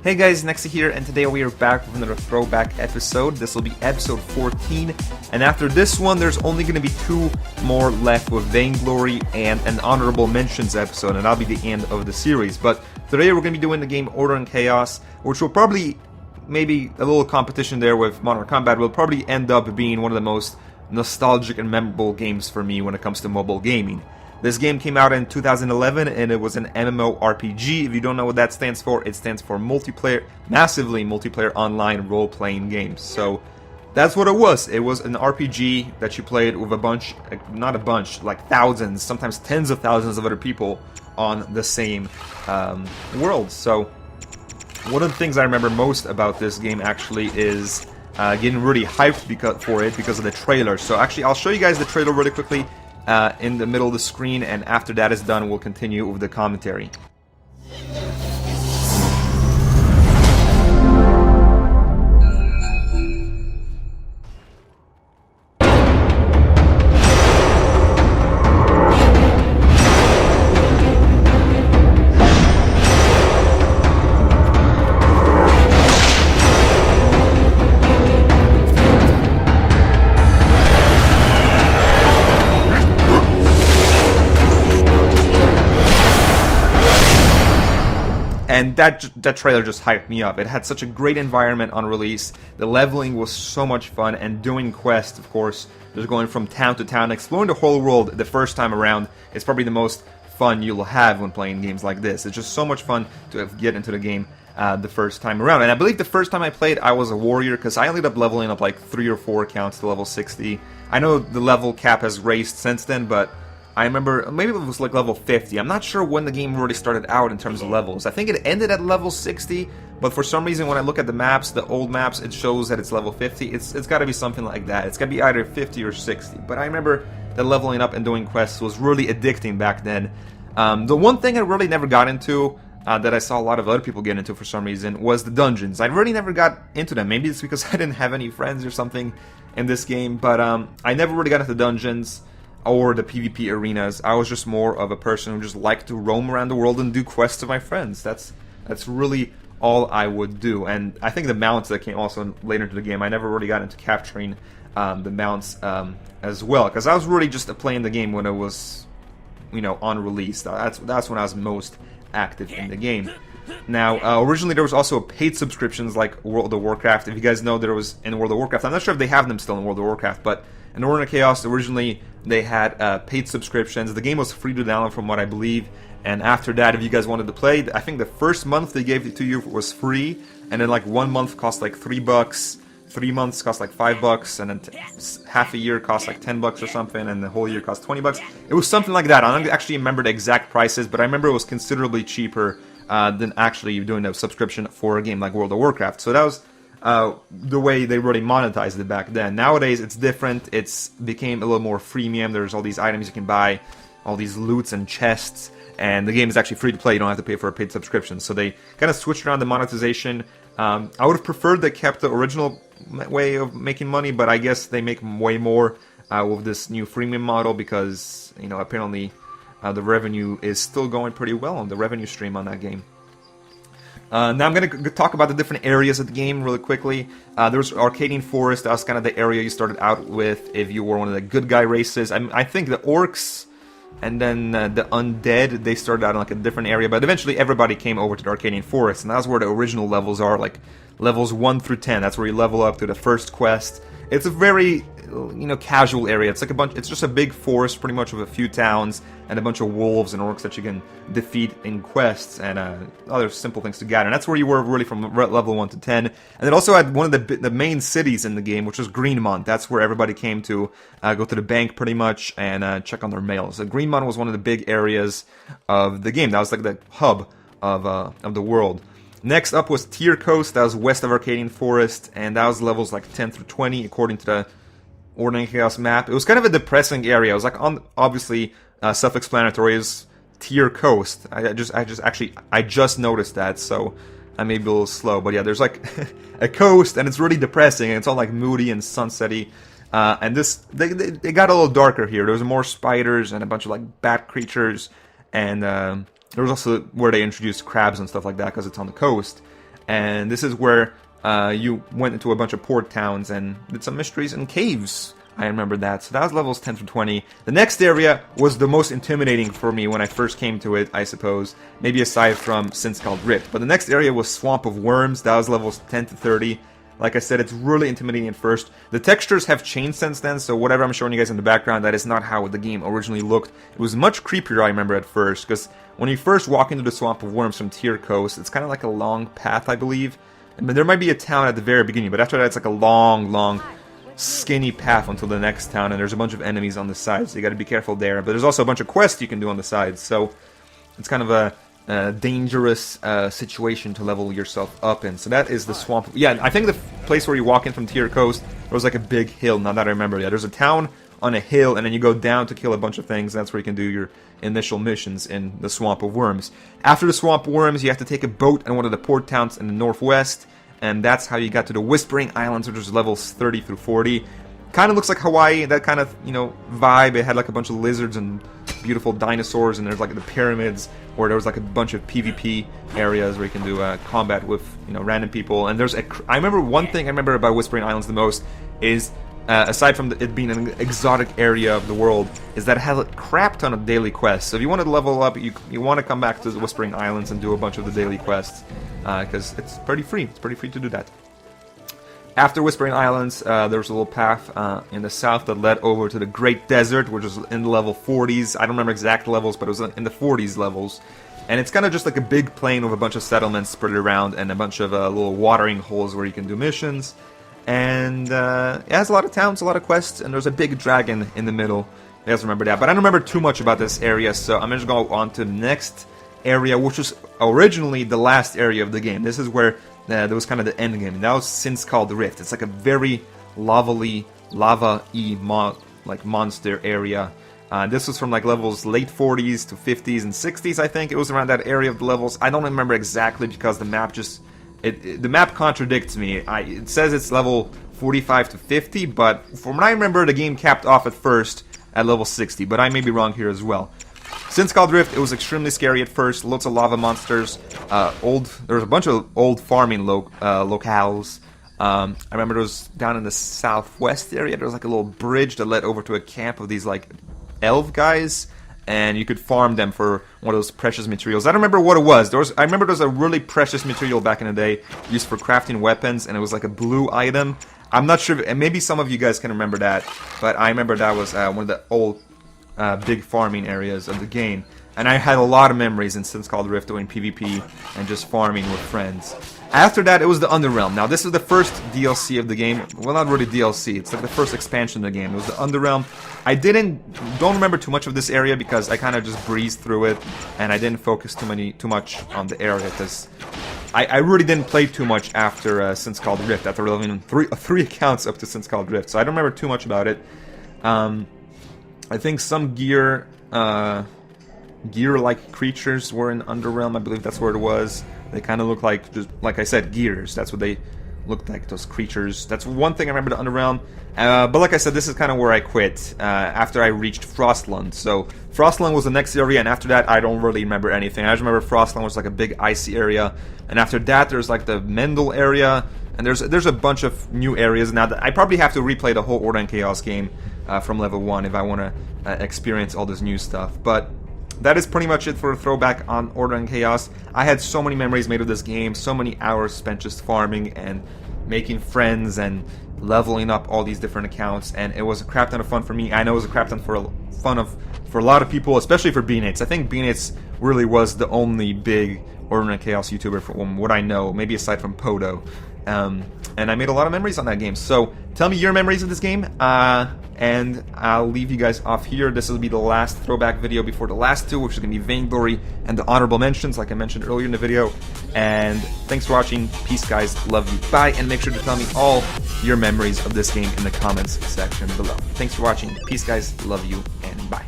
Hey guys, Nexy here, and today we are back with another Throwback episode. This will be episode 14, and after this one, there's only going to be 2 more left with Vainglory and an Honorable Mentions episode, and that'll be the end of the series. But today we're going to be doing the game Order and Chaos, which will probably, maybe a little competition there with Modern Combat, will probably end up being one of the most nostalgic and memorable games for me when it comes to mobile gaming. This game came out in 2011 and it was an MMORPG. If you don't know what that stands for, it stands for multiplayer, massively multiplayer online role-playing games. So that's what it was. It was an RPG that you played with a bunch, not a bunch, like thousands, sometimes tens of thousands of other people on the same world. So one of the things I remember most about this game actually is getting really hyped because of the trailer. So actually I'll show you guys the trailer really quickly in the middle of the screen, and after that is done, we'll continue with the commentary. And that trailer just hyped me up. It had such a great environment on release. The leveling was so much fun, and doing quests, of course, just going from town to town, exploring the whole world the first time around is probably the most fun you'll have when playing games like this. It's just so much fun to get into the game the first time around. And I believe the first time I played, I was a warrior, because I ended up leveling up like 3 or 4 accounts to level 60. I know the level cap has raised since then, but I remember, maybe it was like level 50. I'm not sure when the game really started out in terms of levels. I think it ended at level 60, but for some reason when I look at the maps, the old maps, it shows that it's level 50. It's got to be something like that. It's got to be either 50 or 60. But I remember that leveling up and doing quests was really addicting back then. The one thing I really never got into, that I saw a lot of other people get into for some reason, was the dungeons. I really never got into them. Maybe it's because I didn't have any friends or something in this game, but I never really got into dungeons or the PvP arenas. I was just more of a person who just liked to roam around the world and do quests with my friends. That's really all I would do. And I think the mounts that came also later into the game, I never really got into capturing the mounts as well, because I was really just playing the game when it was, you know, on release. That's when I was most active in the game. Now, originally there was also paid subscriptions like World of Warcraft. If you guys know, there was in World of Warcraft. I'm not sure if they have them still in World of Warcraft, but in Order and Chaos, originally they had paid subscriptions. The game was free to download from what I believe, and after that, if you guys wanted to play, I think the first month they gave it to you was free, and then like 1 month cost like $3, 3 months cost like $5, and then half a year cost like $10 or something, and the whole year cost $20. It was something like that. I don't actually remember the exact prices, but I remember it was considerably cheaper than actually doing a subscription for a game like World of Warcraft. So that was the way they really monetized it back then. Nowadays it's different. It's became a little more freemium. There's all these items you can buy, all these loots and chests, and the game is actually free to play. You don't have to pay for a paid subscription. So they kind of switched around the monetization. I would have preferred they kept the original way of making money, but I guess they make way more with this new freemium model, because, you know, apparently the revenue is still going pretty well on the revenue stream on that game. Now I'm going to talk about the different areas of the game really quickly. There's Arcadian Forest. That was kind of the area you started out with if you were one of the good guy races. I think the orcs and then the undead, they started out in like a different area, but eventually everybody came over to the Arcadian Forest, and that's where the original levels are, like levels 1 through 10. That's where you level up to the first quest. It's a very, you know, casual area. It's like it's just a big forest pretty much with a few towns and a bunch of wolves and orcs that you can defeat in quests and other simple things to gather. And that's where you were really from level 1 to 10. And it also had one of the main cities in the game, which was Greenmont. That's where everybody came to go to the bank pretty much and check on their mail. So Greenmont was one of the big areas of the game. That was like the hub of the world. Next up was Tier Coast. That was west of Arcadian Forest, and that was levels like 10 through 20 according to the Order and Chaos map. It was kind of a depressing area. It was like obviously self-explanatory. Is Tier Coast. I just noticed that, so I may be a little slow. But yeah, there's like a coast, and it's really depressing, and it's all like moody and sunsetty. And they got a little darker here. There was more spiders and a bunch of like bat creatures, and there was also where they introduced crabs and stuff like that because it's on the coast. and this is where you went into a bunch of port towns and did some mysteries and caves. I remember that. So that was levels 10 through 20. The next area was the most intimidating for me when I first came to it, I suppose. Maybe aside from Sins Called Rift. But the next area was Swamp of Worms. That was levels 10 to 30. Like I said, it's really intimidating at first. The textures have changed since then, so whatever I'm showing you guys in the background, that is not how the game originally looked. It was much creepier, I remember, at first. Because when you first walk into the Swamp of Worms from Tier Coast, it's kind of like a long path, I believe. And there might be a town at the very beginning, but after that it's like a long, skinny path until the next town, and there's a bunch of enemies on the sides, so you gotta be careful there. But there's also a bunch of quests you can do on the sides, so it's kind of a dangerous situation to level yourself up in. So that is the swamp. Yeah, I think the place where you walk in from Tier Coast, there was like a big hill, now that I remember. Yeah, there's a town on a hill, and then you go down to kill a bunch of things. That's where you can do your initial missions in the Swamp of Worms. After the Swamp of Worms, you have to take a boat in one of the port towns in the northwest, and that's how you got to the Whispering Islands, which is levels 30 through 40. Kind of looks like Hawaii, that kind of, you know, vibe. It had like a bunch of lizards and beautiful dinosaurs, and there's like the pyramids, where there was like a bunch of PvP areas where you can do combat with, you know, random people. And there's I remember one thing I remember about Whispering Islands the most is, aside from it being an exotic area of the world, is that it has a crap ton of daily quests. So if you want to level up, you want to come back to the Whispering Islands and do a bunch of the daily quests, because it's pretty free. It's pretty free to do that. After Whispering Islands, there was a little path in the south that led over to the Great Desert, which was in the level 40s. I don't remember exact levels, but it was in the 40s levels. And it's kind of just like a big plain with a bunch of settlements spread around and a bunch of little watering holes where you can do missions. And it has a lot of towns, a lot of quests, and there's a big dragon in the middle. You guys remember that. But I don't remember too much about this area, so I'm just going to go on to the next area, which was originally the last area of the game. This is where there was kind of the end game. And that was Sins Called Rift. It's like a very lava-y monster area. This was from like levels late 40s to 50s and 60s, I think. It was around that area of the levels. I don't remember exactly because the map just... the map contradicts me. It says it's level 45 to 50, but from what I remember, the game capped off at first at level 60, but I may be wrong here as well. Sins Called Rift, it was extremely scary at first. Lots of lava monsters. There was a bunch of old farming locales. I remember it was down in the southwest area. There was like a little bridge that led over to a camp of these like elf guys, and you could farm them for one of those precious materials. I don't remember what it was. I remember there was a really precious material back in the day used for crafting weapons, and it was like a blue item. I'm not sure, and maybe some of you guys can remember that, but I remember that was one of the old big farming areas of the game. And I had a lot of memories in Sins Called Rift doing PvP and just farming with friends. After that, it was the Underrealm. Now, this is the first DLC of the game. Well, not really DLC. It's like the first expansion of the game. It was the Underrealm. I don't remember too much of this area because I kind of just breezed through it, and I didn't focus too much on the area because I really didn't play too much after Sins Called Rift. After leveling three accounts up to Sins Called Rift, so I don't remember too much about it. I think some gear-like creatures were in Underrealm. I believe that's where it was. They kind of look like, just like I said, gears. That's what they looked like, those creatures. That's one thing I remember the Underrealm. But like I said, this is kind of where I quit after I reached Frostland. So Frostland was the next area, and after that, I don't really remember anything. I just remember Frostland was like a big icy area, and after that, there's like the Mendel area, and there's a bunch of new areas. Now, I probably have to replay the whole Order and Chaos game from level 1 if I want to experience all this new stuff. But that is pretty much it for a throwback on Order and Chaos. I had so many memories made of this game, so many hours spent just farming and making friends and leveling up all these different accounts, and it was a crap ton of fun for me. I know it was a crap ton for a lot of people, especially for Beanates. I think Beanates really was the only big Order and Chaos YouTuber from what I know, maybe aside from Podo. And I made a lot of memories on that game. So tell me your memories of this game, and I'll leave you guys off here. This will be the last throwback video before the last two, which is going to be Vainglory and the honorable mentions, like I mentioned earlier in the video. And thanks for watching. Peace, guys. Love you. Bye. And make sure to tell me all your memories of this game in the comments section below. Thanks for watching. Peace, guys. Love you, and bye.